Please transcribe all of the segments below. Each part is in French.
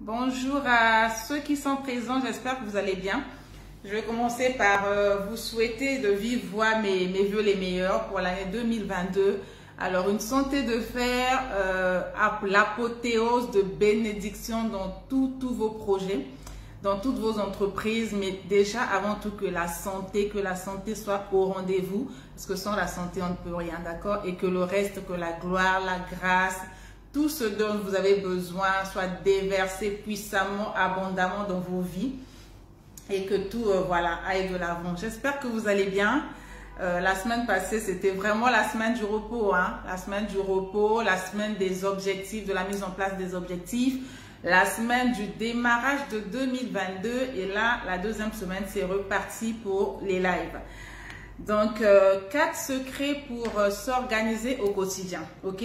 Bonjour à ceux qui sont présents, j'espère que vous allez bien. Je vais commencer par vous souhaiter de vive voix mes vœux les meilleurs pour l'année 2022. Alors, une santé de fer, l'apothéose de bénédiction dans tous vos projets, dans toutes vos entreprises, mais déjà avant tout que la santé soit au rendez-vous, parce que sans la santé, on ne peut rien, d'accord? Et que le reste, que la gloire, la grâce, tout ce dont vous avez besoin soit déversé puissamment, abondamment dans vos vies et que tout voilà, aille de l'avant. J'espère que vous allez bien. La semaine passée, c'était vraiment la semaine du repos, hein? La semaine du repos, la semaine des objectifs, de la mise en place des objectifs, la semaine du démarrage de 2022 et là, la deuxième semaine, c'est reparti pour les lives. Donc, 4 secrets pour s'organiser au quotidien, ok?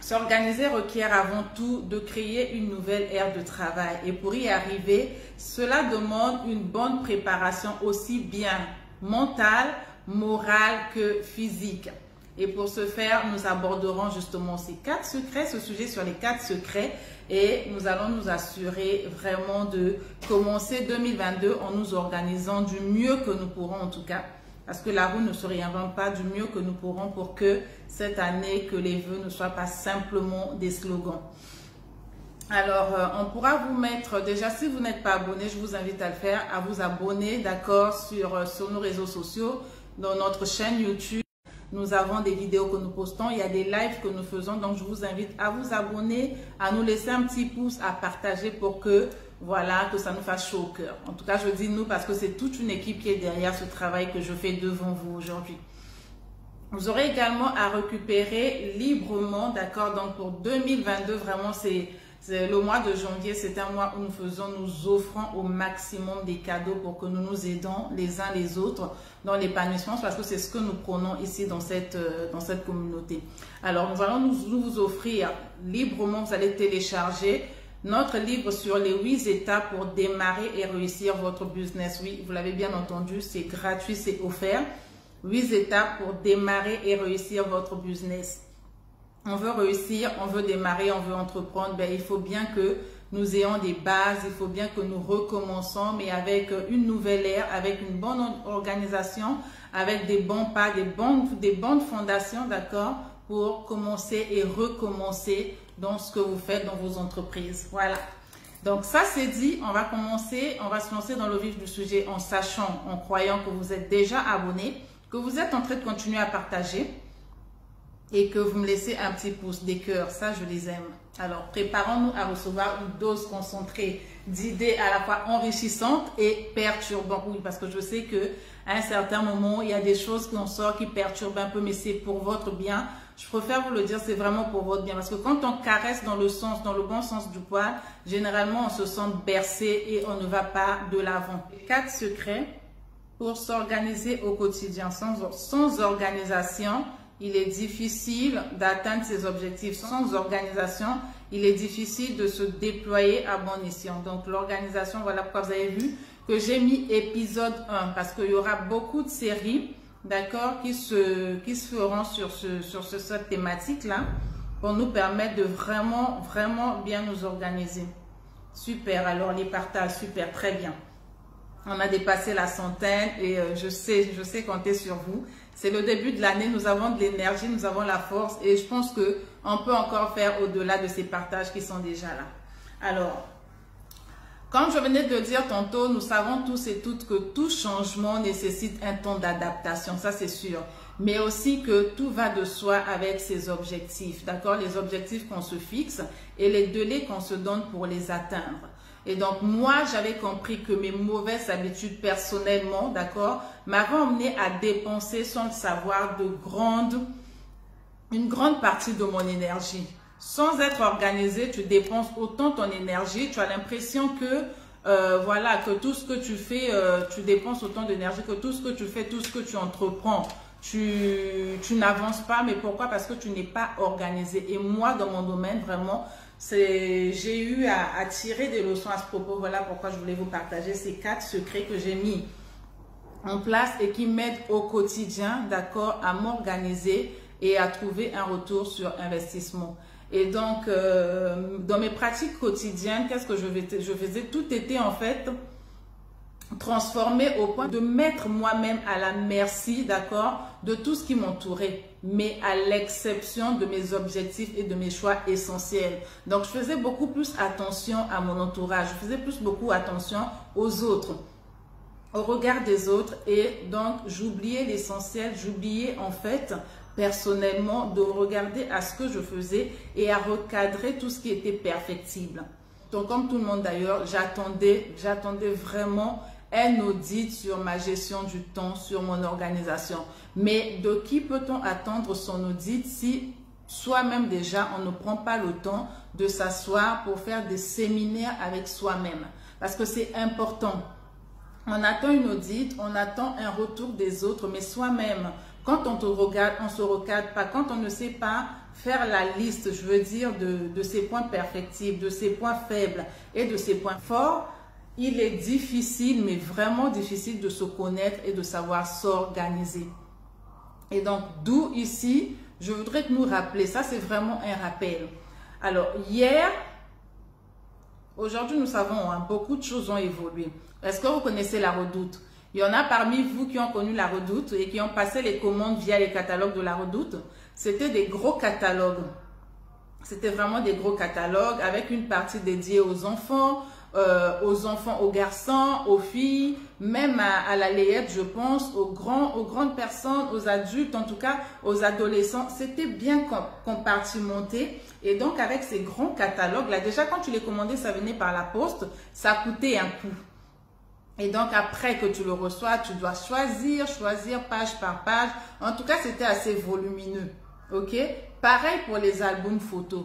S'organiser requiert avant tout de créer une nouvelle ère de travail et pour y arriver, cela demande une bonne préparation aussi bien mentale, morale que physique. Et pour ce faire, nous aborderons justement ces 4 secrets, ce sujet sur les 4 secrets et nous allons nous assurer vraiment de commencer 2022 en nous organisant du mieux que nous pourrons en tout cas. Parce que la roue ne se réinvente pas, du mieux que nous pourrons pour que cette année, que les vœux ne soient pas simplement des slogans. Alors, on pourra vous mettre, déjà si vous n'êtes pas abonné, je vous invite à le faire, à vous abonner, d'accord, sur nos réseaux sociaux, dans notre chaîne YouTube. Nous avons des vidéos que nous postons, il y a des lives que nous faisons, donc je vous invite à vous abonner, à nous laisser un petit pouce, à partager pour que, voilà, que ça nous fasse chaud au cœur. En tout cas, je dis nous parce que c'est toute une équipe qui est derrière ce travail que je fais devant vous aujourd'hui. Vous aurez également à récupérer librement, d'accord, donc pour 2022, vraiment c'est le mois de janvier, c'est un mois où nous offrons au maximum des cadeaux pour que nous nous aidons les uns les autres dans l'épanouissement parce que c'est ce que nous prenons ici dans cette communauté. Alors, nous allons nous offrir librement, vous allez télécharger notre livre sur les 8 étapes pour démarrer et réussir votre business. Oui, vous l'avez bien entendu, c'est gratuit, c'est offert. 8 étapes pour démarrer et réussir votre business. On veut réussir, on veut démarrer, on veut entreprendre, ben, il faut bien que nous ayons des bases, il faut bien que nous recommençons, mais avec une nouvelle ère, avec une bonne organisation, avec des bons pas, des bonnes fondations, d'accord, pour commencer et recommencer dans ce que vous faites dans vos entreprises. Voilà. Donc ça c'est dit, on va se lancer dans le vif du sujet en sachant, en croyant que vous êtes déjà abonné, que vous êtes en train de continuer à partager et que vous me laissez un petit pouce, des cœurs, ça je les aime. Alors préparons-nous à recevoir une dose concentrée d'idées à la fois enrichissantes et perturbantes. Oui, parce que je sais que à un certain moment, il y a des choses qui en sortent qui perturbent un peu, mais c'est pour votre bien. Je préfère vous le dire, c'est vraiment pour votre bien. Parce que quand on caresse dans le bon sens du poil, généralement on se sent bercé et on ne va pas de l'avant. 4 secrets pour s'organiser au quotidien. Sans organisation, il est difficile d'atteindre ses objectifs. Sans organisation, il est difficile de se déployer à bon escient. Donc, l'organisation, voilà pourquoi vous avez vu que j'ai mis épisode 1 parce qu'il y aura beaucoup de séries, d'accord, qui se feront sur cette thématique-là pour nous permettre de vraiment bien nous organiser. Super, alors les partages, super, très bien. On a dépassé la centaine et je sais compter sur vous. C'est le début de l'année, nous avons de l'énergie, nous avons la force et je pense qu'on peut encore faire au-delà de ces partages qui sont déjà là. Alors, comme je venais de le dire tantôt, nous savons tous et toutes que tout changement nécessite un temps d'adaptation, ça c'est sûr. Mais aussi que tout va de soi avec ses objectifs, d'accord? Les objectifs qu'on se fixe et les délais qu'on se donne pour les atteindre. Et donc, moi, j'avais compris que mes mauvaises habitudes personnellement, d'accord, m'avaient emmené à dépenser sans le savoir une grande partie de mon énergie. Sans être organisé, tu dépenses autant ton énergie, tu as l'impression que, voilà, que tout ce que tu fais, tu dépenses autant d'énergie, que tout ce que tu fais, tout ce que tu entreprends, tu n'avances pas. Mais pourquoi? Parce que tu n'es pas organisé. Et moi, dans mon domaine, vraiment, j'ai eu à tirer des leçons à ce propos. Voilà pourquoi je voulais vous partager ces 4 secrets que j'ai mis en place et qui m'aident au quotidien, d'accord, à m'organiser et à trouver un retour sur investissement. Et donc, dans mes pratiques quotidiennes, qu'est-ce que je faisais? Tout était en fait transformé au point de mettre moi-même à la merci, d'accord, de tout ce qui m'entourait, mais à l'exception de mes objectifs et de mes choix essentiels. Donc, je faisais beaucoup plus attention à mon entourage, je faisais beaucoup attention aux autres, au regard des autres, et donc j'oubliais l'essentiel, j'oubliais en fait personnellement de regarder à ce que je faisais et à recadrer tout ce qui était perfectible. Donc, comme tout le monde d'ailleurs, j'attendais vraiment un audit sur ma gestion du temps, sur mon organisation. Mais de qui peut-on attendre son audit si soi-même déjà, on ne prend pas le temps de s'asseoir pour faire des séminaires avec soi-même? Parce que c'est important. On attend une audit, on attend un retour des autres, mais soi-même, quand on te regarde, on ne se recadre pas, quand on ne sait pas faire la liste, je veux dire, de ses points perfectibles, de ses points faibles et de ses points forts, il est difficile, mais vraiment difficile de se connaître et de savoir s'organiser. Et donc, d'où ici, je voudrais nous rappeler, ça c'est vraiment un rappel. Alors, hier, aujourd'hui nous savons, hein, beaucoup de choses ont évolué. Est-ce que vous connaissez la Redoute? Il y en a parmi vous qui ont connu la Redoute et qui ont passé les commandes via les catalogues de la Redoute. C'était des gros catalogues. C'était vraiment des gros catalogues avec une partie dédiée aux enfants, aux garçons, aux filles, même à la layette, je pense, aux grandes personnes, aux adultes, en tout cas aux adolescents. C'était bien compartimenté. Et donc, avec ces grands catalogues-là, déjà quand tu les commandais, ça venait par la poste, ça coûtait un coût. Et donc, après que tu le reçois, tu dois choisir page par page. En tout cas, c'était assez volumineux. OK? Pareil pour les albums photos.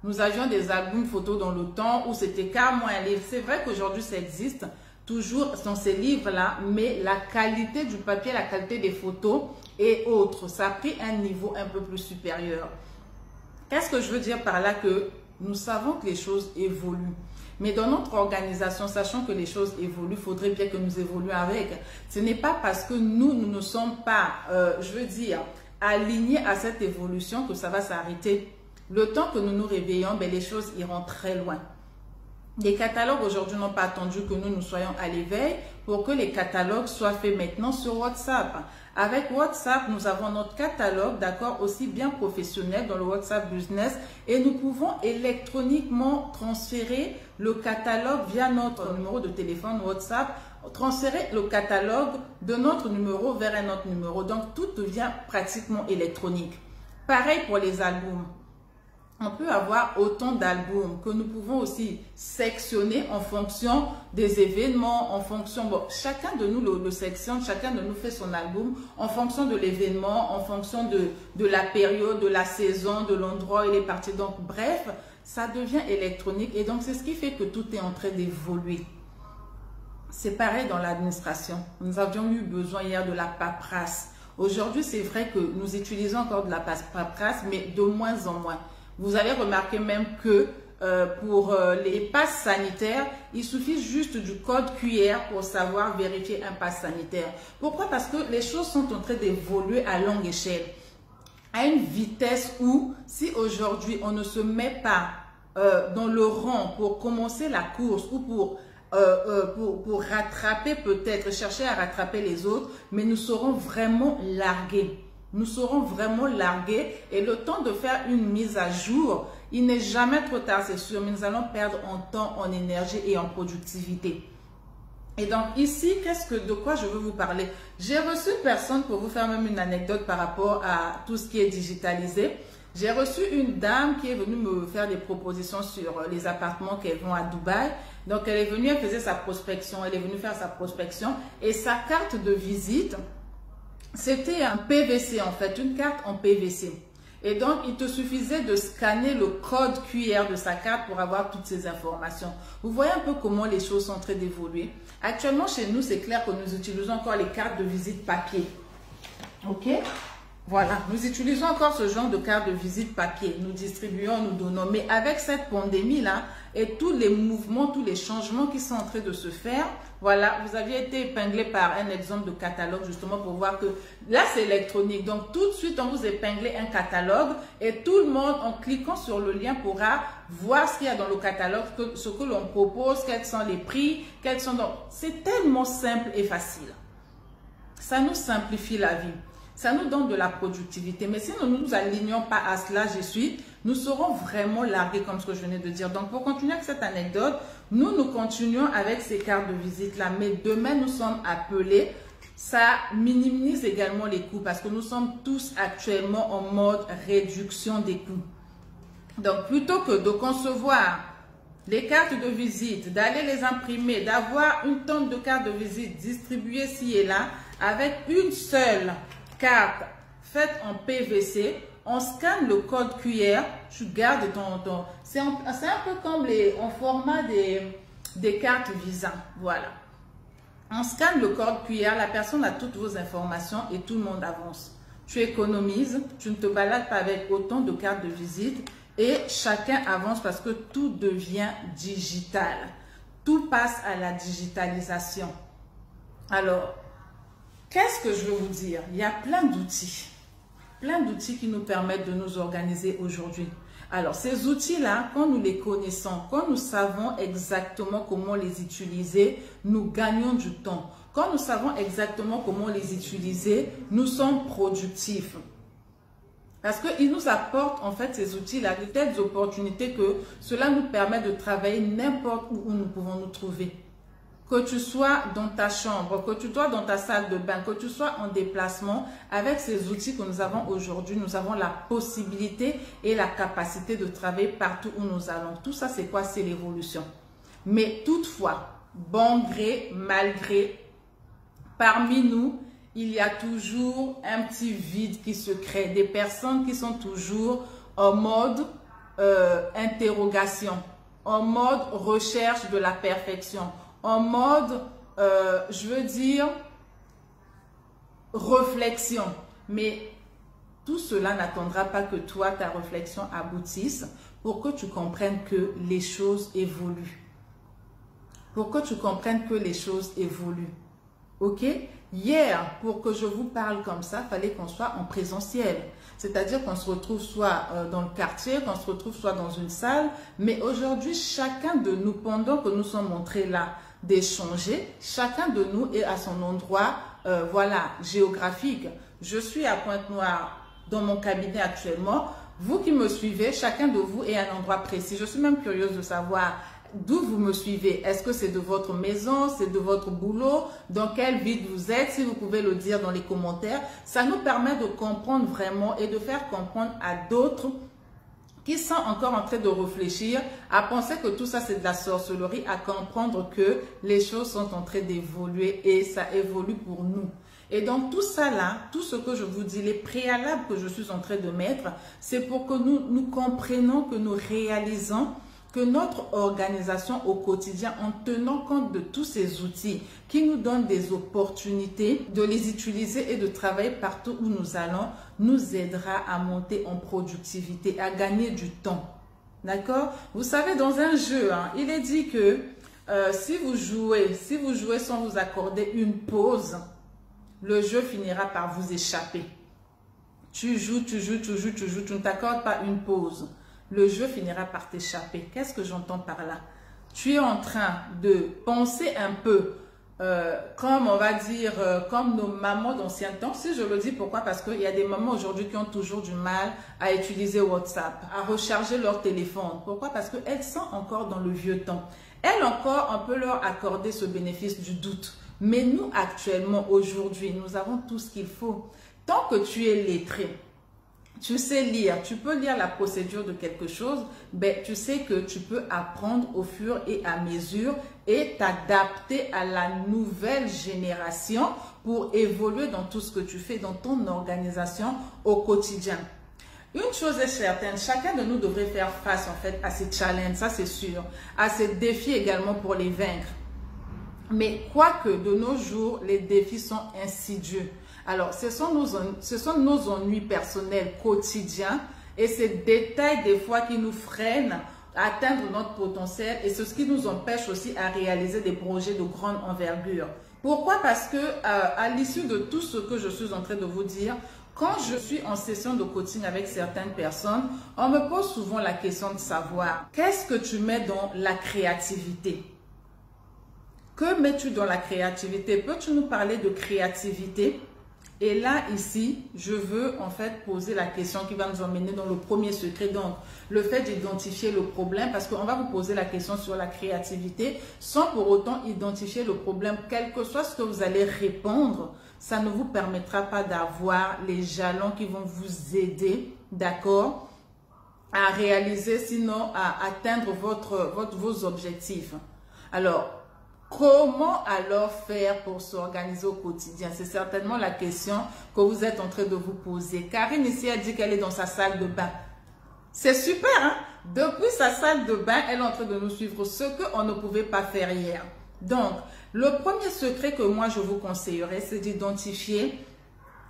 Nous avions des albums photos dans le temps où c'était carrément un livre. C'est vrai qu'aujourd'hui, ça existe toujours dans ces livres-là, mais la qualité du papier, la qualité des photos et autres, ça a pris un niveau un peu plus supérieur. Qu'est-ce que je veux dire par là? Que nous savons que les choses évoluent. Mais dans notre organisation, sachant que les choses évoluent, il faudrait bien que nous évoluions avec. Ce n'est pas parce que nous ne sommes pas, je veux dire, alignés à cette évolution que ça va s'arrêter. Le temps que nous nous réveillons, ben, les choses iront très loin. Les catalogues aujourd'hui n'ont pas attendu que nous soyons à l'éveil pour que les catalogues soient faits maintenant sur WhatsApp. Avec WhatsApp, nous avons notre catalogue, d'accord, aussi bien professionnel dans le WhatsApp Business, et nous pouvons électroniquement transférer le catalogue via notre numéro de téléphone WhatsApp, transférer le catalogue de notre numéro vers un autre numéro. Donc, tout devient pratiquement électronique. Pareil pour les albums. On peut avoir autant d'albums que nous pouvons aussi sectionner en fonction des événements, en fonction, bon, chacun de nous le sectionne, chacun de nous fait son album en fonction de l'événement, en fonction de la période, de la saison, de l'endroit où il est parti. Donc, bref, ça devient électronique et donc c'est ce qui fait que tout est en train d'évoluer. C'est pareil dans l'administration. Nous avions eu besoin hier de la paperasse. Aujourd'hui, c'est vrai que nous utilisons encore de la paperasse, mais de moins en moins. Vous avez remarqué même que pour les passes sanitaires, il suffit juste du code QR pour savoir vérifier un pass sanitaire. Pourquoi? Parce que les choses sont en train d'évoluer à longue échelle, à une vitesse où si aujourd'hui on ne se met pas dans le rang pour commencer la course ou pour rattraper peut-être, chercher à rattraper les autres, mais nous serons vraiment largués. Nous serons vraiment largués et le temps de faire une mise à jour, il n'est jamais trop tard, c'est sûr, mais nous allons perdre en temps, en énergie et en productivité. Et donc ici, de quoi je veux vous parler? J'ai reçu une personne, pour vous faire même une anecdote par rapport à tout ce qui est digitalisé. J'ai reçu une dame qui est venue me faire des propositions sur les appartements qu'elle vend à Dubaï. Donc elle est venue, elle faisait sa prospection, elle est venue faire sa prospection et sa carte de visite, c'était un PVC en fait, une carte en PVC. Et donc, il te suffisait de scanner le code QR de sa carte pour avoir toutes ces informations. Vous voyez un peu comment les choses sont en train d'évoluer. Actuellement, chez nous, c'est clair que nous utilisons encore les cartes de visite papier. OK? Voilà, nous utilisons encore ce genre de carte de visite papier. Nous distribuons, nous donnons. Mais avec cette pandémie-là et tous les mouvements, tous les changements qui sont en train de se faire, voilà, vous aviez été épinglé par un exemple de catalogue justement pour voir que là, c'est électronique. Donc, tout de suite, on vous épingle un catalogue et tout le monde, en cliquant sur le lien, pourra voir ce qu'il y a dans le catalogue, ce que l'on propose, quels sont les prix, quels sont... Donc, c'est tellement simple et facile. Ça nous simplifie la vie. Ça nous donne de la productivité. Mais si nous ne nous alignons pas à cela, nous serons vraiment largués comme ce que je venais de dire. Donc, pour continuer avec cette anecdote, nous continuons avec ces cartes de visite-là. Mais demain, nous sommes appelés. Ça minimise également les coûts parce que nous sommes tous actuellement en mode réduction des coûts. Donc, plutôt que de concevoir les cartes de visite, d'aller les imprimer, d'avoir une tonne de cartes de visite distribuées ici et là, avec une seule carte faite en PVC, on scanne le code QR, tu gardes ton c'est un peu comme en format des cartes Visa, voilà. On scanne le code QR, la personne a toutes vos informations et tout le monde avance. Tu économises, tu ne te balades pas avec autant de cartes de visite et chacun avance parce que tout devient digital. Tout passe à la digitalisation. Alors, qu'est-ce que je veux vous dire? Il y a plein d'outils qui nous permettent de nous organiser aujourd'hui. Alors, ces outils-là, quand nous les connaissons, quand nous savons exactement comment les utiliser, nous gagnons du temps. Quand nous savons exactement comment les utiliser, nous sommes productifs. Parce qu'ils nous apportent, en fait, ces outils-là, de telles opportunités que cela nous permet de travailler n'importe où nous pouvons nous trouver. Que tu sois dans ta chambre, que tu sois dans ta salle de bain, que tu sois en déplacement, avec ces outils que nous avons aujourd'hui, nous avons la possibilité et la capacité de travailler partout où nous allons. Tout ça, c'est quoi? C'est l'évolution. Mais toutefois, bon gré, mal gré, parmi nous, il y a toujours un petit vide qui se crée. Des personnes qui sont toujours en mode interrogation, en mode recherche de la perfection, en mode, je veux dire, réflexion. Mais tout cela n'attendra pas que toi, ta réflexion aboutisse pour que tu comprennes que les choses évoluent. Pour que tu comprennes que les choses évoluent. Ok? Hier, pour que je vous parle comme ça, il fallait qu'on soit en présentiel. C'est-à-dire qu'on se retrouve soit dans le quartier, qu'on se retrouve soit dans une salle. Mais aujourd'hui, chacun de nous, pendant que nous sommes montrés là, d'échanger, chacun de nous est à son endroit, voilà, géographique. Je suis à Pointe-Noire dans mon cabinet actuellement. Vous qui me suivez, chacun de vous est à un endroit précis. Je suis même curieuse de savoir d'où vous me suivez. Est-ce que c'est de votre maison, c'est de votre boulot, dans quelle ville vous êtes? Si vous pouvez le dire dans les commentaires, ça nous permet de comprendre vraiment et de faire comprendre à d'autres qui sont encore en train de réfléchir, à penser que tout ça c'est de la sorcellerie, à comprendre que les choses sont en train d'évoluer et ça évolue pour nous. Et donc tout ça là, tout ce que je vous dis, les préalables que je suis en train de mettre, c'est pour que nous comprenions, que nous réalisons que notre organisation au quotidien, en tenant compte de tous ces outils qui nous donnent des opportunités de les utiliser et de travailler partout où nous allons, nous aidera à monter en productivité, à gagner du temps. D'accord? Vous savez, dans un jeu, hein, il est dit que si vous jouez sans vous accorder une pause, le jeu finira par vous échapper. Tu joues, tu ne t'accordes pas une pause. Le jeu finira par t'échapper. Qu'est-ce que j'entends par là? Tu es en train de penser un peu comme on va dire, comme nos mamans d'ancien temps. Si je le dis, pourquoi? Parce qu'il y a des mamans aujourd'hui qui ont toujours du mal à utiliser WhatsApp, à recharger leur téléphone. Pourquoi? Parce qu'elles sont encore dans le vieux temps. Elles encore, on peut leur accorder ce bénéfice du doute. Mais nous, actuellement, aujourd'hui, nous avons tout ce qu'il faut. Tant que tu es lettré, tu sais lire, tu peux lire la procédure de quelque chose, ben, tu sais que tu peux apprendre au fur et à mesure et t'adapter à la nouvelle génération pour évoluer dans tout ce que tu fais, dans ton organisation au quotidien. Une chose est certaine, chacun de nous devrait faire face en fait à ces challenges, ça c'est sûr, à ces défis également pour les vaincre. Mais quoique de nos jours, les défis sont insidieux. Alors, ce sont nos ennuis personnels quotidiens et ces détails des fois qui nous freinent à atteindre notre potentiel et c'est ce qui nous empêche aussi à réaliser des projets de grande envergure. Pourquoi? Parce que à l'issue de tout ce que je suis en train de vous dire, quand je suis en session de coaching avec certaines personnes, on me pose souvent la question de savoir qu'est-ce que tu mets dans la créativité? Que mets-tu dans la créativité? Peux-tu nous parler de créativité? Et là, ici, je veux en fait poser la question qui va nous emmener dans le premier secret. Donc, le fait d'identifier le problème, parce qu'on va vous poser la question sur la créativité, sans pour autant identifier le problème. Quel que soit ce que vous allez répondre, ça ne vous permettra pas d'avoir les jalons qui vont vous aider, d'accord, à réaliser, sinon à atteindre vos objectifs. Alors, comment alors faire pour s'organiser au quotidien? C'est certainement la question que vous êtes en train de vous poser. Karine ici a dit qu'elle est dans sa salle de bain. C'est super, hein? Depuis sa salle de bain, elle est en train de nous suivre, ce qu'on ne pouvait pas faire hier. Donc, le premier secret que moi je vous conseillerais, c'est d'identifier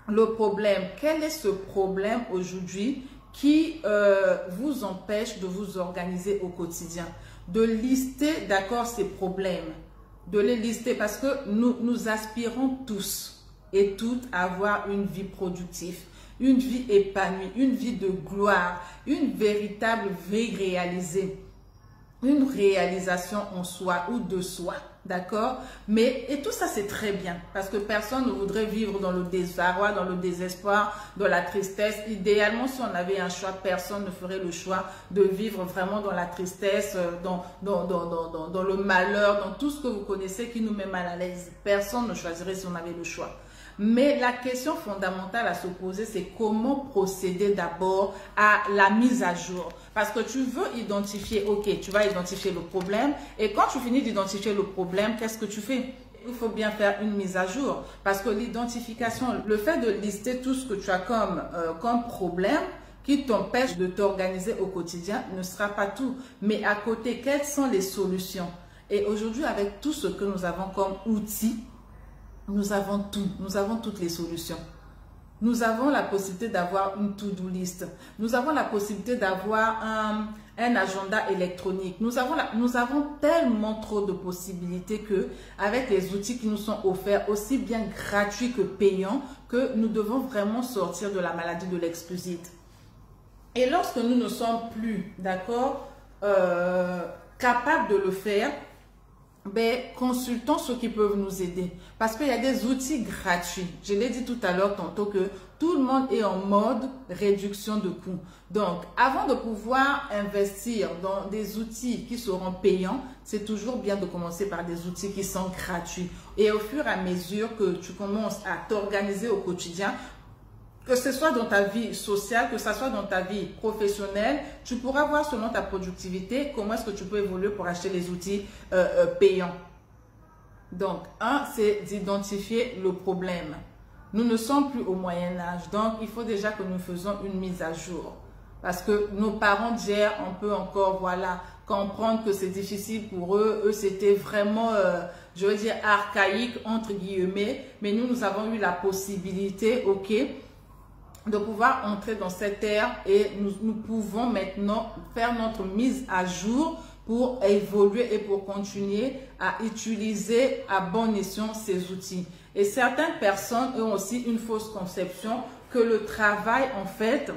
le problème. Quel est ce problème aujourd'hui qui vous empêche de vous organiser au quotidien? De lister, d'accord, ces problèmes. De les lister parce que nous aspirons tous et toutes à avoir une vie productive, une vie épanouie, une vie de gloire, une véritable vie réalisée, une réalisation en soi ou de soi, d'accord? Et tout ça c'est très bien parce que personne ne voudrait vivre dans le désarroi, dans le désespoir, dans la tristesse. Idéalement, si on avait un choix, personne ne ferait le choix de vivre vraiment dans la tristesse, dans le malheur, dans tout ce que vous connaissez qui nous met mal à l'aise. Personne ne choisirait si on avait le choix. Mais la question fondamentale à se poser, c'est comment procéder d'abord à la mise à jour. Parce que tu veux identifier, ok, tu vas identifier le problème. Et quand tu finis d'identifier le problème, qu'est-ce que tu fais? Il faut bien faire une mise à jour. Parce que l'identification, le fait de lister tout ce que tu as comme problème, qui t'empêche de t'organiser au quotidien, ne sera pas tout. Mais à côté, quelles sont les solutions? Et aujourd'hui, avec tout ce que nous avons comme outils, nous avons tout, nous avons toutes les solutions. Nous avons la possibilité d'avoir une to-do list. Nous avons la possibilité d'avoir un agenda électronique. Nous avons tellement trop de possibilités que, avec les outils qui nous sont offerts, aussi bien gratuits que payants, que nous devons vraiment sortir de la maladie de l'exclusite. Et lorsque nous ne sommes plus, d'accord, capables de le faire, consultons ceux qui peuvent nous aider. Parce qu'il y a des outils gratuits. Je l'ai dit tout à l'heure tantôt que tout le monde est en mode réduction de coûts. Donc, avant de pouvoir investir dans des outils qui seront payants, c'est toujours bien de commencer par des outils qui sont gratuits. Et au fur et à mesure que tu commences à t'organiser au quotidien, que ce soit dans ta vie sociale, que ce soit dans ta vie professionnelle, tu pourras voir selon ta productivité comment est-ce que tu peux évoluer pour acheter les outils payants. Donc, c'est d'identifier le problème. Nous ne sommes plus au Moyen-Âge, donc il faut déjà que nous faisons une mise à jour. Parce que nos parents d'hier, on peut encore, voilà, comprendre que c'est difficile pour eux. Eux, c'était vraiment, je veux dire, archaïque, entre guillemets. Mais nous avons eu la possibilité, ok, de pouvoir entrer dans cette ère et nous pouvons maintenant faire notre mise à jour pour évoluer et pour continuer à utiliser à bon escient ces outils. Et certaines personnes ont aussi une fausse conception que le travail, en fait,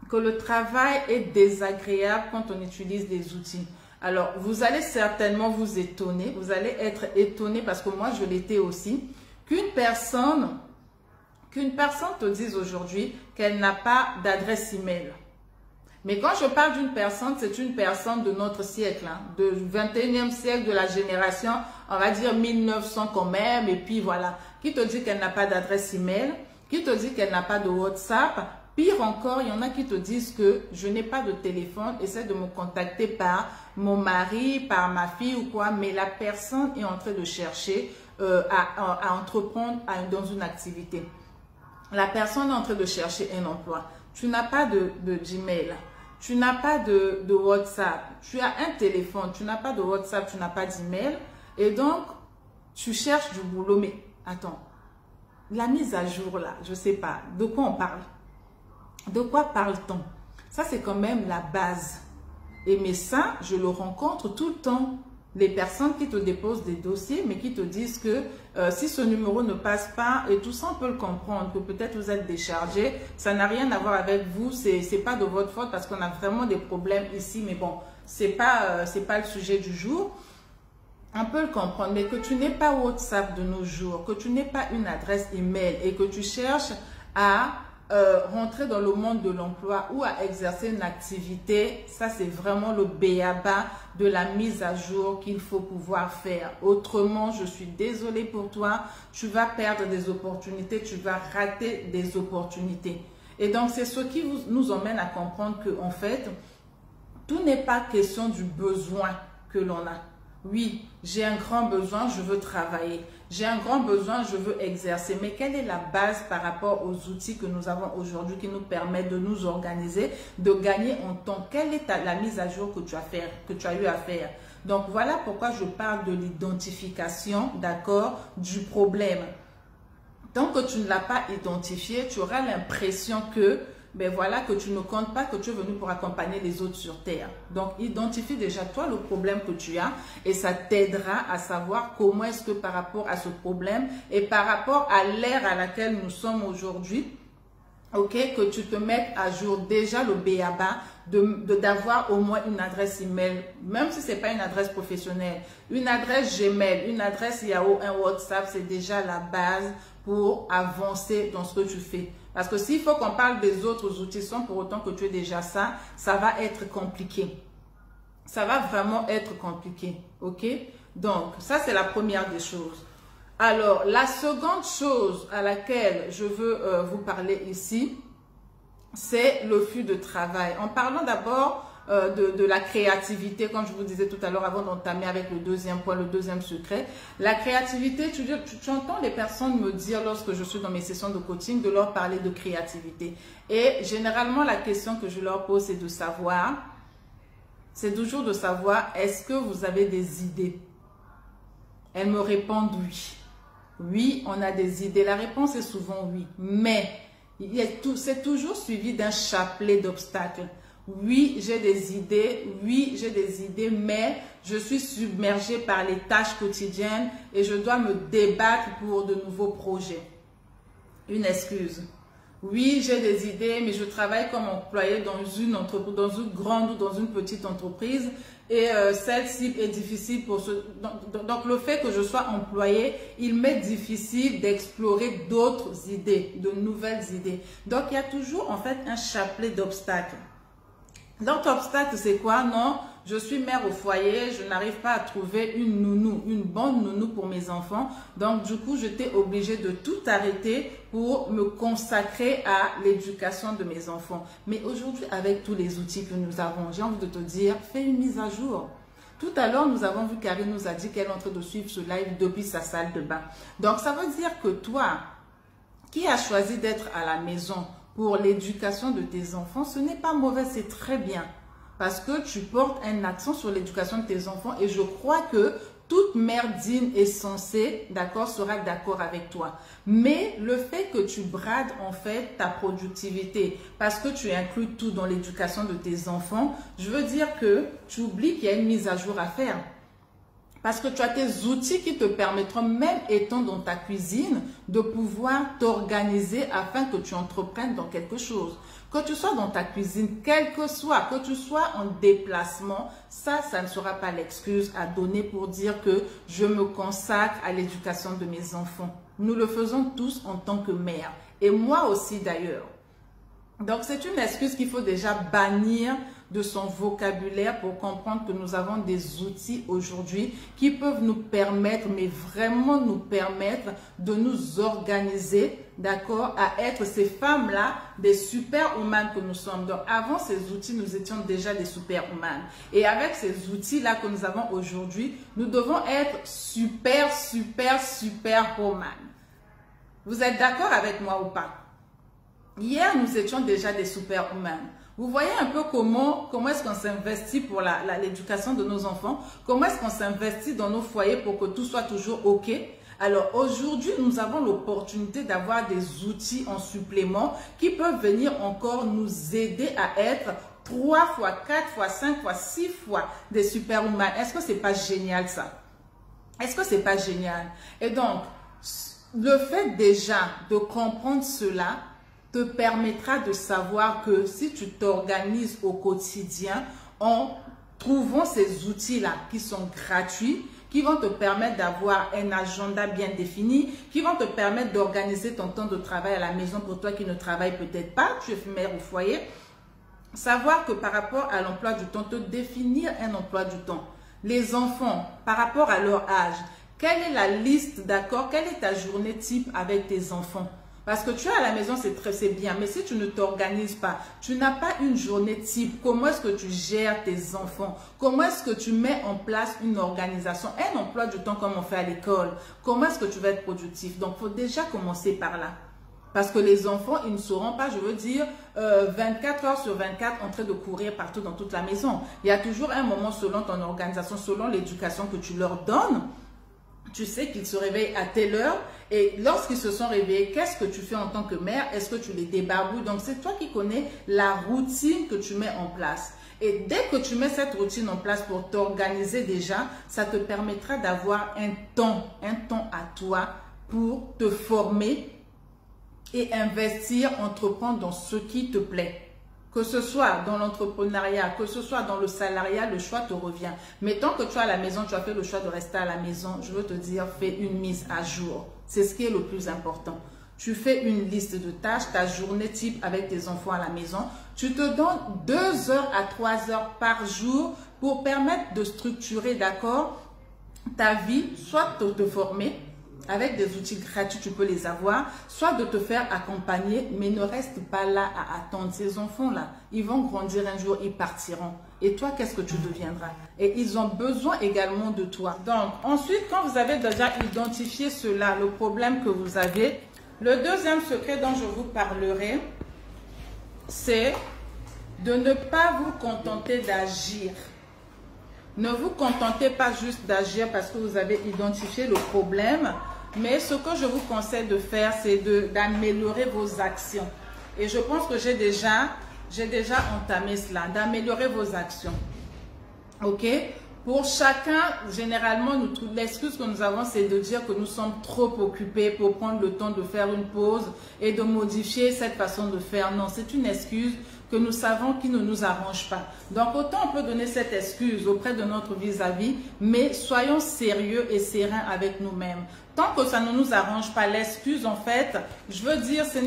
que le travail est désagréable quand on utilise des outils. Alors, vous allez certainement vous étonner, vous allez être étonné parce que moi, je l'étais aussi, qu'une personne te dise aujourd'hui qu'elle n'a pas d'adresse email. Mais quand je parle d'une personne, c'est une personne de notre siècle, hein, du 21e siècle, de la génération, on va dire 1900 quand même, et puis voilà, qui te dit qu'elle n'a pas d'adresse email, qui te dit qu'elle n'a pas de WhatsApp. Pire encore, il y en a qui te disent que je n'ai pas de téléphone, essaie de me contacter par mon mari, par ma fille ou quoi, mais la personne est en train de chercher à entreprendre dans une activité. La personne est en train de chercher un emploi. Tu n'as pas de Gmail, tu n'as pas de WhatsApp, tu as un téléphone, tu n'as pas de WhatsApp, tu n'as pas d'email. Et donc, tu cherches du boulot. Mais attends, la mise à jour là, je sais pas, de quoi on parle? De quoi parle-t-on? Ça, c'est quand même la base. Mais ça, je le rencontre tout le temps. Les personnes qui te déposent des dossiers, mais qui te disent que si ce numéro ne passe pas, et tout ça, on peut le comprendre, que peut-être vous êtes déchargé, ça n'a rien à voir avec vous, c'est pas de votre faute parce qu'on a vraiment des problèmes ici, mais bon, c'est pas le sujet du jour. On peut le comprendre, mais que tu n'aies pas WhatsApp de nos jours, que tu n'aies pas une adresse email et que tu cherches à rentrer dans le monde de l'emploi ou à exercer une activité, ça c'est vraiment le b.a.-ba de la mise à jour qu'il faut pouvoir faire. Autrement, je suis désolée pour toi, tu vas perdre des opportunités, tu vas rater des opportunités. Et donc c'est ce qui nous emmène à comprendre que en fait, tout n'est pas question du besoin que l'on a. Oui, j'ai un grand besoin, je veux travailler. J'ai un grand besoin, je veux exercer. Mais quelle est la base par rapport aux outils que nous avons aujourd'hui qui nous permettent de nous organiser, de gagner en temps? Quelle est la mise à jour que tu as eu à faire? Donc, voilà pourquoi je parle de l'identification, d'accord, du problème. Tant que tu ne l'as pas identifié, tu auras l'impression que ben voilà, que tu ne comptes pas, que tu es venu pour accompagner les autres sur terre. Donc, identifie déjà toi le problème que tu as et ça t'aidera à savoir comment est-ce que par rapport à ce problème et par rapport à l'ère à laquelle nous sommes aujourd'hui, ok, que tu te mettes à jour déjà le b.a.-ba d'avoir au moins une adresse email, même si ce n'est pas une adresse professionnelle, une adresse Gmail, une adresse Yahoo, un WhatsApp, c'est déjà la base pour avancer dans ce que tu fais. Parce que s'il faut qu'on parle des autres outils sans pour autant que tu aies déjà ça, ça va être compliqué. Ça va vraiment être compliqué, ok? Donc, ça c'est la première des choses. Alors, la seconde chose à laquelle je veux vous parler ici, c'est le flux de travail. En parlant d'abord de la créativité, comme je vous disais tout à l'heure avant d'entamer avec le deuxième point, le deuxième secret. La créativité, tu entends les personnes me dire lorsque je suis dans mes sessions de coaching, de leur parler de créativité. Et généralement, la question que je leur pose, c'est de savoir, c'est toujours de savoir, est-ce que vous avez des idées? Elles me répondent oui. Oui, on a des idées. La réponse est souvent oui. Mais c'est toujours suivi d'un chapelet d'obstacles. Oui, j'ai des idées. Oui, j'ai des idées, mais je suis submergée par les tâches quotidiennes et je dois me débattre pour de nouveaux projets. Une excuse. Oui, j'ai des idées, mais je travaille comme employé dans une entreprise, dans une grande ou dans une petite entreprise. Et celle-ci est difficile pour ce... Donc, le fait que je sois employé, il m'est difficile d'explorer d'autres idées, de nouvelles idées. Donc, il y a toujours en fait un chapelet d'obstacles. Donc, l'obstacle, c'est quoi? Non, je suis mère au foyer, je n'arrive pas à trouver une nounou, une bonne nounou pour mes enfants. Donc, du coup, j'étais obligée de tout arrêter pour me consacrer à l'éducation de mes enfants. Mais aujourd'hui, avec tous les outils que nous avons, j'ai envie de te dire, fais une mise à jour. Tout à l'heure, nous avons vu Karine nous a dit qu'elle est en train de suivre ce live depuis sa salle de bain. Donc, ça veut dire que toi, qui as choisi d'être à la maison pour l'éducation de tes enfants, ce n'est pas mauvais, c'est très bien. Parce que tu portes un accent sur l'éducation de tes enfants et je crois que toute mère digne et sensée, d'accord, sera d'accord avec toi. Mais le fait que tu brades en fait ta productivité parce que tu inclus tout dans l'éducation de tes enfants, je veux dire que tu oublies qu'il y a une mise à jour à faire. Parce que tu as tes outils qui te permettront, même étant dans ta cuisine, de pouvoir t'organiser afin que tu entreprennes dans quelque chose. Que tu sois dans ta cuisine, quel que soit, que tu sois en déplacement, ça ne sera pas l'excuse à donner pour dire que je me consacre à l'éducation de mes enfants. Nous le faisons tous en tant que mère. Et moi aussi d'ailleurs. Donc c'est une excuse qu'il faut déjà bannir de son vocabulaire pour comprendre que nous avons des outils aujourd'hui qui peuvent nous permettre, mais vraiment nous permettre de nous organiser, d'accord, à être ces femmes-là, des super-humanes que nous sommes. Donc avant ces outils, nous étions déjà des super-humanes. Et avec ces outils-là que nous avons aujourd'hui, nous devons être super-humanes. Vous êtes d'accord avec moi ou pas? Hier, nous étions déjà des super-humaines. Vous voyez un peu comment est-ce qu'on s'investit pour l'éducation de nos enfants? Comment est-ce qu'on s'investit dans nos foyers pour que tout soit toujours OK? Alors aujourd'hui, nous avons l'opportunité d'avoir des outils en supplément qui peuvent venir encore nous aider à être 3 fois, 4 fois, 5 fois, 6 fois des superwomen. Est-ce que c'est pas génial ça? Est-ce que c'est pas génial? Et donc, le fait déjà de comprendre cela te permettra de savoir que si tu t'organises au quotidien en trouvant ces outils-là qui sont gratuits, qui vont te permettre d'avoir un agenda bien défini, qui vont te permettre d'organiser ton temps de travail à la maison pour toi qui ne travaille peut-être pas, tu es mère au foyer. Savoir que par rapport à l'emploi du temps, te définir un emploi du temps. Les enfants, par rapport à leur âge, quelle est la liste, d'accord? Quelle est ta journée type avec tes enfants? Parce que tu es à la maison, c'est bien, mais si tu ne t'organises pas, tu n'as pas une journée type. Comment est-ce que tu gères tes enfants? Comment est-ce que tu mets en place une organisation, un emploi du temps comme on fait à l'école? Comment est-ce que tu vas être productif? Donc, il faut déjà commencer par là. Parce que les enfants, ils ne seront pas, je veux dire, 24 heures sur 24 en train de courir partout dans toute la maison. Il y a toujours un moment selon ton organisation, selon l'éducation que tu leur donnes. Tu sais qu'ils se réveillent à telle heure et lorsqu'ils se sont réveillés, qu'est-ce que tu fais en tant que mère? Est-ce que tu les débarbouilles? Donc, c'est toi qui connais la routine que tu mets en place. Et dès que tu mets cette routine en place pour t'organiser déjà, ça te permettra d'avoir un temps à toi pour te former et investir, entreprendre dans ce qui te plaît. Que ce soit dans l'entrepreneuriat, que ce soit dans le salariat, le choix te revient. Mais tant que tu es à la maison, tu as fait le choix de rester à la maison, je veux te dire, fais une mise à jour. C'est ce qui est le plus important. Tu fais une liste de tâches, ta journée type avec tes enfants à la maison. Tu te donnes 2 heures à 3 heures par jour pour permettre de structurer, d'accord, ta vie, soit de te former. Avec des outils gratuits, tu peux les avoir, soit de te faire accompagner, mais ne reste pas là à attendre. Ces enfants-là, ils vont grandir un jour, ils partiront. Et toi, qu'est-ce que tu deviendras? Et ils ont besoin également de toi. Donc, ensuite, quand vous avez déjà identifié cela, le problème que vous avez, le deuxième secret dont je vous parlerai, c'est de ne pas vous contenter d'agir. Ne vous contentez pas juste d'agir parce que vous avez identifié le problème. Mais ce que je vous conseille de faire, c'est d'améliorer vos actions. Et je pense que j'ai déjà entamé cela, d'améliorer vos actions. Ok? Pour chacun, généralement, l'excuse que nous avons, c'est de dire que nous sommes trop occupés pour prendre le temps de faire une pause et de modifier cette façon de faire. Non, c'est une excuse que nous savons qui ne nous arrange pas. Donc, autant on peut donner cette excuse auprès de notre vis-à-vis, mais soyons sérieux et sereins avec nous-mêmes. Tant que ça ne nous arrange pas, l'excuse, en fait, je veux dire, ce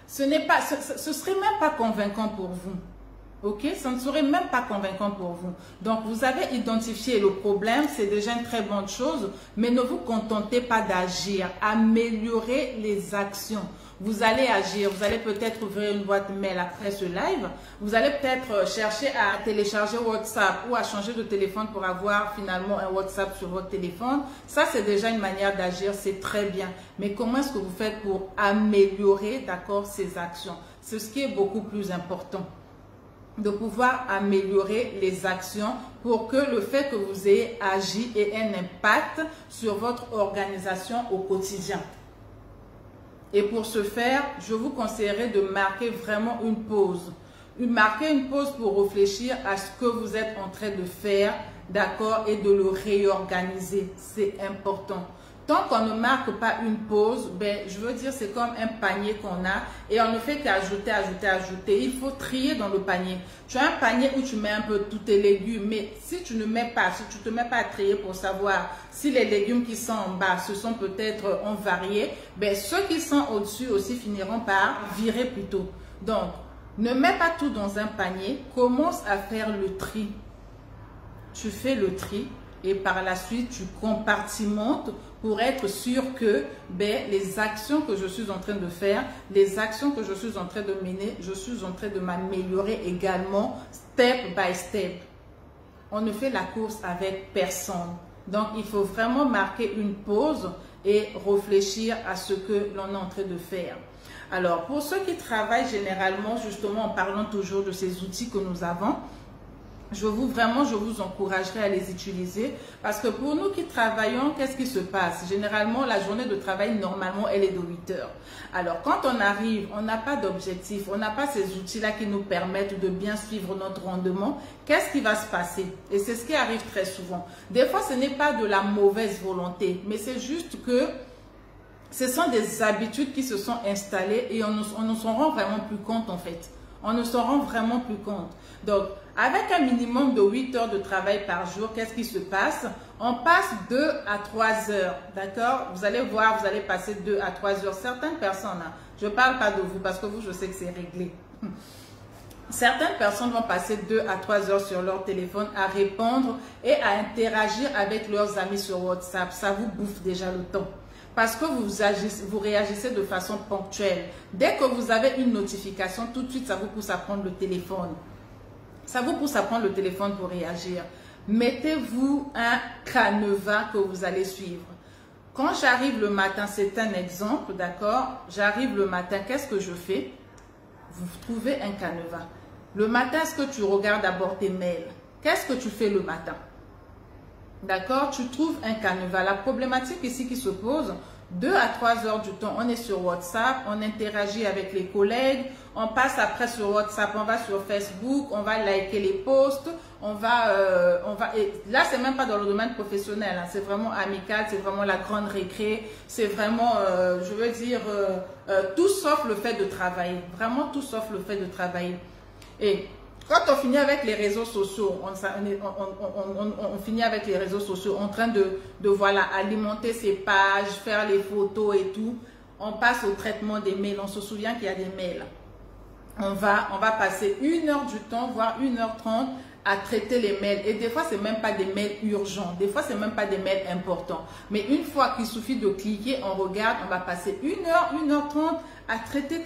serait même pas convaincant pour vous. Ok, ça ne serait même pas convaincant pour vous. Donc, vous avez identifié le problème, c'est déjà une très bonne chose, mais ne vous contentez pas d'agir. Améliorez les actions. Vous allez agir, vous allez peut-être ouvrir une boîte mail après ce live, vous allez peut-être chercher à télécharger WhatsApp ou à changer de téléphone pour avoir finalement un WhatsApp sur votre téléphone. Ça, c'est déjà une manière d'agir, c'est très bien. Mais comment est-ce que vous faites pour améliorer, d'accord, ces actions? C'est ce qui est beaucoup plus important. De pouvoir améliorer les actions pour que le fait que vous ayez agi ait un impact sur votre organisation au quotidien. Et pour ce faire, je vous conseillerais de marquer vraiment une pause. Marquer une pause pour réfléchir à ce que vous êtes en train de faire, d'accord, et de le réorganiser. C'est important. Tant qu'on ne marque pas une pause, ben, je veux dire, c'est comme un panier qu'on a et on ne fait qu'ajouter, ajouter, ajouter. Il faut trier dans le panier. Tu as un panier où tu mets un peu tous tes légumes, mais si tu ne mets pas, si tu ne te mets pas à trier pour savoir si les légumes qui sont en bas, ce sont peut-être en varié, ben, ceux qui sont au-dessus aussi finiront par virer plutôt. Donc, ne mets pas tout dans un panier, commence à faire le tri. Tu fais le tri. Et par la suite, tu compartimentes pour être sûr que les actions que je suis en train de faire, les actions que je suis en train de mener, je suis en train de m'améliorer également step by step. On ne fait la course avec personne. Donc, il faut vraiment marquer une pause et réfléchir à ce que l'on est en train de faire. Alors, pour ceux qui travaillent généralement, justement en parlant toujours de ces outils que nous avons, je vous encouragerai à les utiliser parce que pour nous qui travaillons, qu'est-ce qui se passe? Généralement, la journée de travail, normalement, elle est de 8 heures. Alors, quand on arrive, on n'a pas d'objectif, on n'a pas ces outils-là qui nous permettent de bien suivre notre rendement. Qu'est-ce qui va se passer? Et c'est ce qui arrive très souvent. Des fois, ce n'est pas de la mauvaise volonté, mais c'est juste que ce sont des habitudes qui se sont installées et on ne s'en rend vraiment plus compte en fait. On ne s'en rend vraiment plus compte. Donc, avec un minimum de 8 heures de travail par jour, qu'est-ce qui se passe? On passe 2 à 3 heures, d'accord? Vous allez voir, vous allez passer 2 à 3 heures. Certaines personnes, hein, je ne parle pas de vous parce que vous, je sais que c'est réglé. Certaines personnes vont passer 2 à 3 heures sur leur téléphone à répondre et à interagir avec leurs amis sur WhatsApp. Ça vous bouffe déjà le temps. Parce que vous réagissez de façon ponctuelle. Dès que vous avez une notification, tout de suite, ça vous pousse à prendre le téléphone. Ça vous pousse à prendre le téléphone pour réagir. Mettez-vous un canevas que vous allez suivre. Quand j'arrive le matin, c'est un exemple, d'accord? J'arrive le matin, qu'est-ce que je fais? Vous trouvez un canevas. Le matin, est-ce que tu regardes d'abord tes mails? Qu'est-ce que tu fais le matin? D'accord? Tu trouves un canevas. La problématique ici qui se pose, 2 à 3 heures du temps, on est sur WhatsApp, on interagit avec les collègues, on passe après sur WhatsApp, on va sur Facebook, on va liker les posts, et là, c'est même pas dans le domaine professionnel, hein, c'est vraiment amical, c'est vraiment la grande récré, c'est vraiment, je veux dire, tout sauf le fait de travailler, vraiment tout sauf le fait de travailler. Et quand on finit avec les réseaux sociaux, on finit avec les réseaux sociaux en train de voilà, alimenter ses pages, faire les photos et tout. On passe au traitement des mails. On se souvient qu'il y a des mails. On va passer 1 heure du temps, voire 1h30 à traiter les mails. Et des fois, ce n'est même pas des mails urgents. Des fois, ce n'est même pas des mails importants. Mais une fois qu'il suffit de cliquer, on regarde, on va passer 1 heure, 1h30 à traiter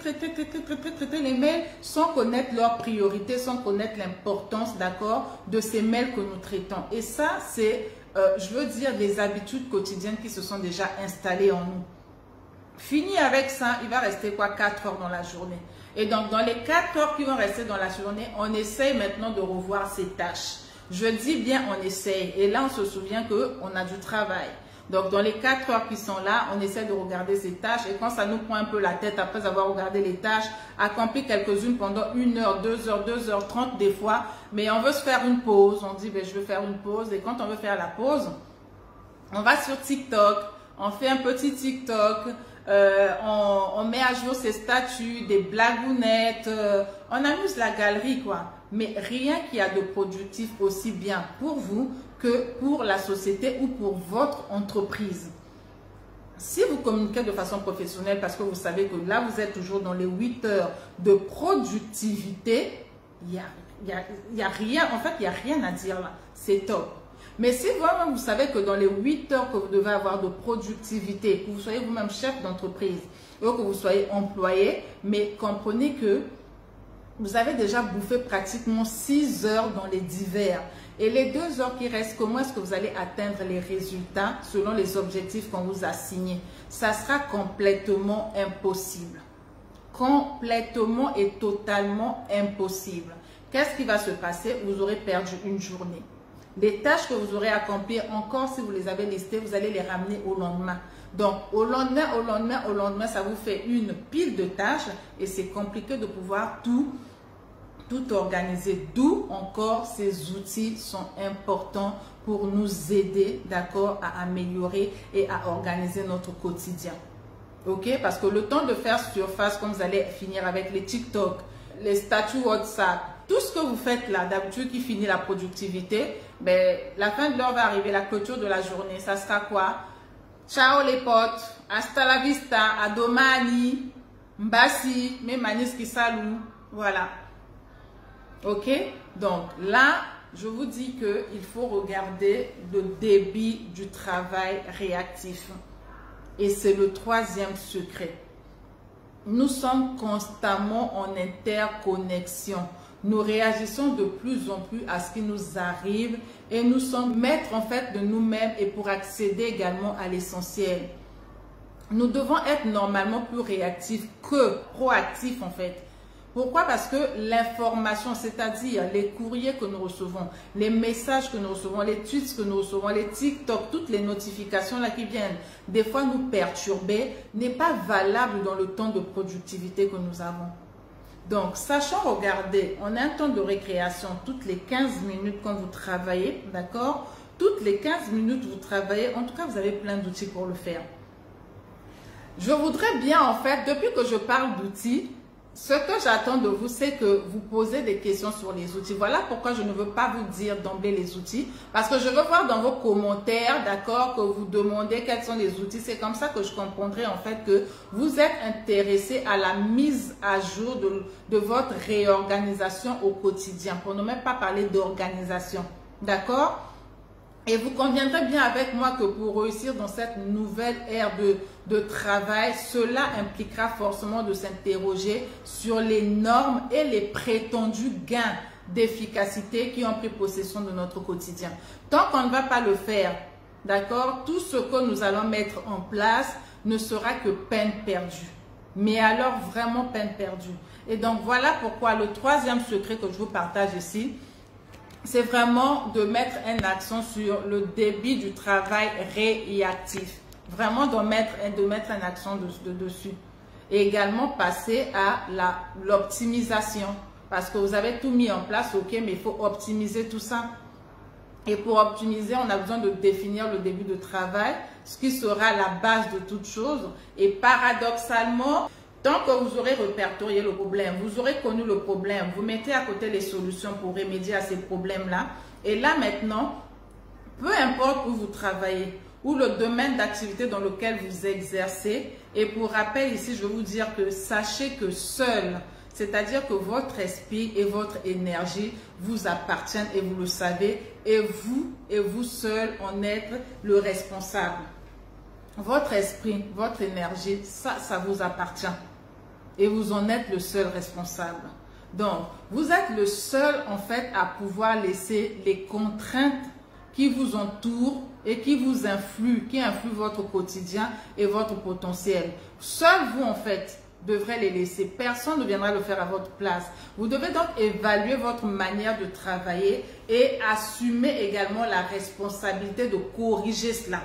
les mails sans connaître leurs priorités, sans connaître l'importance, d'accord, de ces mails que nous traitons. Et ça, c'est, je veux dire, des habitudes quotidiennes qui se sont déjà installées en nous. Fini avec ça, il va rester quoi? 4 heures dans la journée. Et donc, dans les 4 heures qui vont rester dans la journée, on essaye maintenant de revoir ses tâches. Je dis bien on essaye. Et là, on se souvient qu'on a du travail. Donc, dans les 4 heures qui sont là, on essaie de regarder ses tâches. Et quand ça nous prend un peu la tête, après avoir regardé les tâches, accompli quelques-unes pendant 1 heure, 2 heures, 2h30 des fois. Mais on veut se faire une pause. On dit, ben, je veux faire une pause. Et quand on veut faire la pause, on va sur TikTok. On fait un petit TikTok. On met à jour ses statuts, des blagounettes. On amuse la galerie, quoi. Mais rien qui a de productif aussi bien pour vous que pour la société ou pour votre entreprise. Si vous communiquez de façon professionnelle parce que vous savez que là, vous êtes toujours dans les 8 heures de productivité, il y a rien, en fait, il n'y a rien à dire là. C'est top. Mais si vraiment vous savez que dans les 8 heures que vous devez avoir de productivité, que vous soyez vous-même chef d'entreprise ou que vous soyez employé, mais comprenez que vous avez déjà bouffé pratiquement 6 heures dans les divers. Et les 2 heures qui restent, comment est-ce que vous allez atteindre les résultats selon les objectifs qu'on vous a signés? Ça sera complètement impossible. Complètement et totalement impossible. Qu'est-ce qui va se passer? Vous aurez perdu une journée. Les tâches que vous aurez accomplies, encore si vous les avez listées, vous allez les ramener au lendemain. Donc, au lendemain, ça vous fait une pile de tâches et c'est compliqué de pouvoir tout organiser. D'où encore ces outils sont importants pour nous aider, d'accord, à améliorer et à organiser notre quotidien. Ok? Parce que le temps de faire surface, comme vous allez finir avec les TikTok, les statuts WhatsApp, tout ce que vous faites là, d'habitude qui finit la productivité, ben, la fin de l'heure va arriver, la clôture de la journée, ça sera quoi? Ciao les potes, hasta la vista, a domani, mbasi, mes manis qui saluent, voilà. Ok? Donc là, je vous dis qu'il faut regarder le débit du travail réactif. Et c'est le 3e secret. Nous sommes constamment en interconnexion. Nous réagissons de plus en plus à ce qui nous arrive et nous sommes maîtres en fait de nous-mêmes et pour accéder également à l'essentiel. Nous devons être normalement plus réactifs que proactifs en fait. Pourquoi? Parce que l'information, c'est-à-dire les courriers que nous recevons, les messages que nous recevons, les tweets que nous recevons, les TikTok, toutes les notifications là qui viennent des fois nous perturber, n'est pas valable dans le temps de productivité que nous avons. Donc, sachant regarder, on a un temps de récréation toutes les 15 minutes quand vous travaillez, d'accord? Toutes les 15 minutes vous travaillez, en tout cas vous avez plein d'outils pour le faire. Je voudrais bien en fait, depuis que je parle d'outils, ce que j'attends de vous, c'est que vous posez des questions sur les outils. Voilà pourquoi je ne veux pas vous dire d'emblée les outils. Parce que je veux voir dans vos commentaires, d'accord, que vous demandez quels sont les outils. C'est comme ça que je comprendrai en fait que vous êtes intéressé à la mise à jour de votre réorganisation au quotidien. Pour ne même pas parler d'organisation, d'accord? Et vous conviendrez bien avec moi que pour réussir dans cette nouvelle ère de travail, cela impliquera forcément de s'interroger sur les normes et les prétendus gains d'efficacité qui ont pris possession de notre quotidien. Tant qu'on ne va pas le faire, d'accord, tout ce que nous allons mettre en place ne sera que peine perdue. Mais alors vraiment peine perdue. Et donc voilà pourquoi le troisième secret que je vous partage ici, c'est vraiment de mettre un accent sur le débit du travail réactif. Vraiment de mettre un accent dessus. Et également passer à l'optimisation. Parce que vous avez tout mis en place, ok, mais il faut optimiser tout ça. Et pour optimiser, on a besoin de définir le début de travail, ce qui sera la base de toute chose. Et paradoxalement, tant que vous aurez répertorié le problème, vous aurez connu le problème, vous mettez à côté les solutions pour remédier à ces problèmes-là. Et là maintenant, peu importe où vous travaillez, ou le domaine d'activité dans lequel vous exercez, et pour rappel ici, je vais vous dire que sachez que seul, c'est-à-dire que votre esprit et votre énergie vous appartiennent et vous le savez, et vous seul en êtes le responsable. Votre esprit, votre énergie, ça vous appartient. Et vous en êtes le seul responsable. Donc, vous êtes le seul en fait à pouvoir laisser les contraintes qui vous entourent et qui vous influent, qui influent votre quotidien et votre potentiel. Seul vous en fait devrez les laisser. Personne ne viendra le faire à votre place. Vous devez donc évaluer votre manière de travailler et assumer également la responsabilité de corriger cela.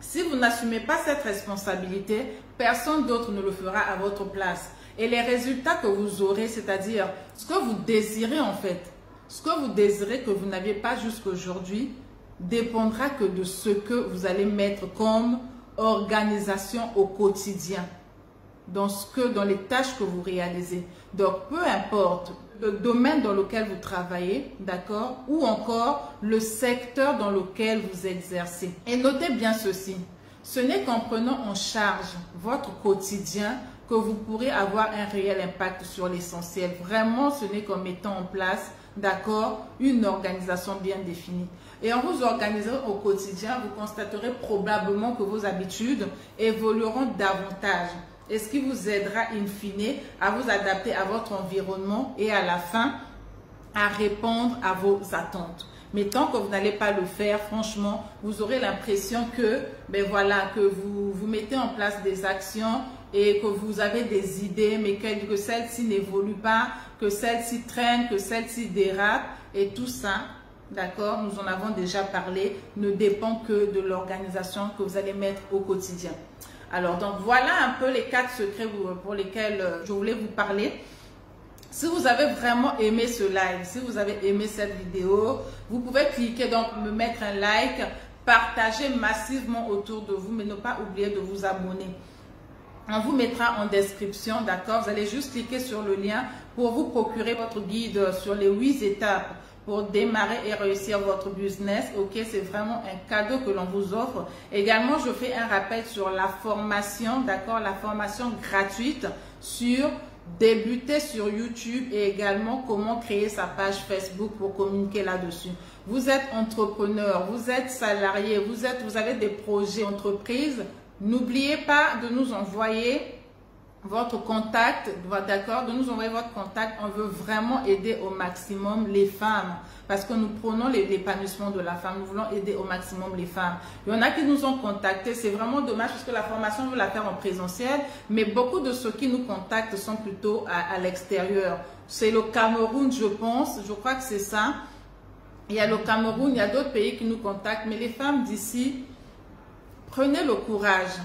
Si vous n'assumez pas cette responsabilité, personne d'autre ne le fera à votre place. Et les résultats que vous aurez, c'est-à-dire ce que vous désirez en fait, ce que vous désirez que vous n'aviez pas jusqu'aujourd'hui, dépendra que de ce que vous allez mettre comme organisation au quotidien, dans les tâches que vous réalisez. Donc, peu importe le domaine dans lequel vous travaillez, d'accord, ou encore le secteur dans lequel vous exercez. Et notez bien ceci, ce n'est qu'en prenant en charge votre quotidien que vous pourrez avoir un réel impact sur l'essentiel. Vraiment, ce n'est qu'en mettant en place, d'accord, une organisation bien définie. Et en vous organisant au quotidien, vous constaterez probablement que vos habitudes évolueront davantage. Et ce qui vous aidera in fine à vous adapter à votre environnement et à la fin à répondre à vos attentes. Mais tant que vous n'allez pas le faire, franchement, vous aurez l'impression que, ben voilà, que vous mettez en place des actions et que vous avez des idées, mais que celles-ci n'évoluent pas, que celles-ci traînent, que celles-ci dérapent et tout ça, d'accord, nous en avons déjà parlé, ne dépend que de l'organisation que vous allez mettre au quotidien. Alors, donc voilà un peu les 4 secrets pour lesquels je voulais vous parler. Si vous avez vraiment aimé ce live, si vous avez aimé cette vidéo, vous pouvez cliquer, donc me mettre un like, partager massivement autour de vous, mais ne pas oublier de vous abonner. On vous mettra en description, d'accord? Vous allez juste cliquer sur le lien pour vous procurer votre guide sur les 8 étapes pour démarrer et réussir votre business. Ok, c'est vraiment un cadeau que l'on vous offre. Également, je fais un rappel sur la formation, d'accord, la formation gratuite sur débuter sur YouTube et également comment créer sa page Facebook pour communiquer là-dessus. Vous êtes entrepreneur, vous êtes salarié, vous avez des projets entreprises. N'oubliez pas de nous envoyer votre contact, d'accord, de nous envoyer votre contact. On veut vraiment aider au maximum les femmes parce que nous prenons l'épanouissement de la femme. Nous voulons aider au maximum les femmes. Il y en a qui nous ont contactés. C'est vraiment dommage parce que la formation, on veut la faire en présentiel, mais beaucoup de ceux qui nous contactent sont plutôt à l'extérieur. C'est le Cameroun, je pense. Je crois que c'est ça. Il y a le Cameroun, il y a d'autres pays qui nous contactent, mais les femmes d'ici, prenez le courage.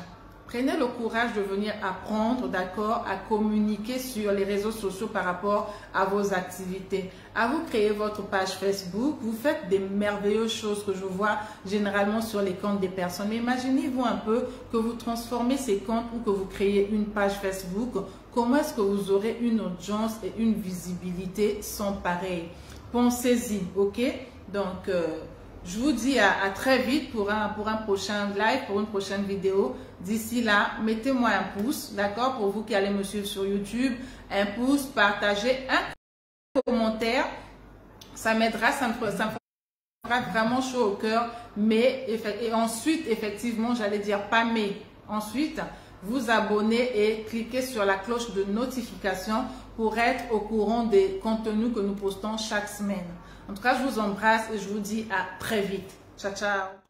Prenez le courage de venir apprendre, d'accord, à communiquer sur les réseaux sociaux par rapport à vos activités. À vous créer votre page Facebook. Vous faites des merveilleuses choses que je vois généralement sur les comptes des personnes. Mais imaginez-vous un peu que vous transformez ces comptes ou que vous créez une page Facebook. Comment est-ce que vous aurez une audience et une visibilité sans pareil? Pensez-y, ok? Donc, je vous dis à très vite pour un prochain live, pour une prochaine vidéo. D'ici là, mettez-moi un pouce, d'accord? Pour vous qui allez me suivre sur YouTube, un pouce, partagez, un commentaire. Ça m'aidera, ça me fera vraiment chaud au cœur. Et ensuite, effectivement, j'allais dire pas mais. Ensuite, vous abonner et cliquez sur la cloche de notification pour être au courant des contenus que nous postons chaque semaine. En tout cas, je vous embrasse et je vous dis à très vite. Ciao, ciao.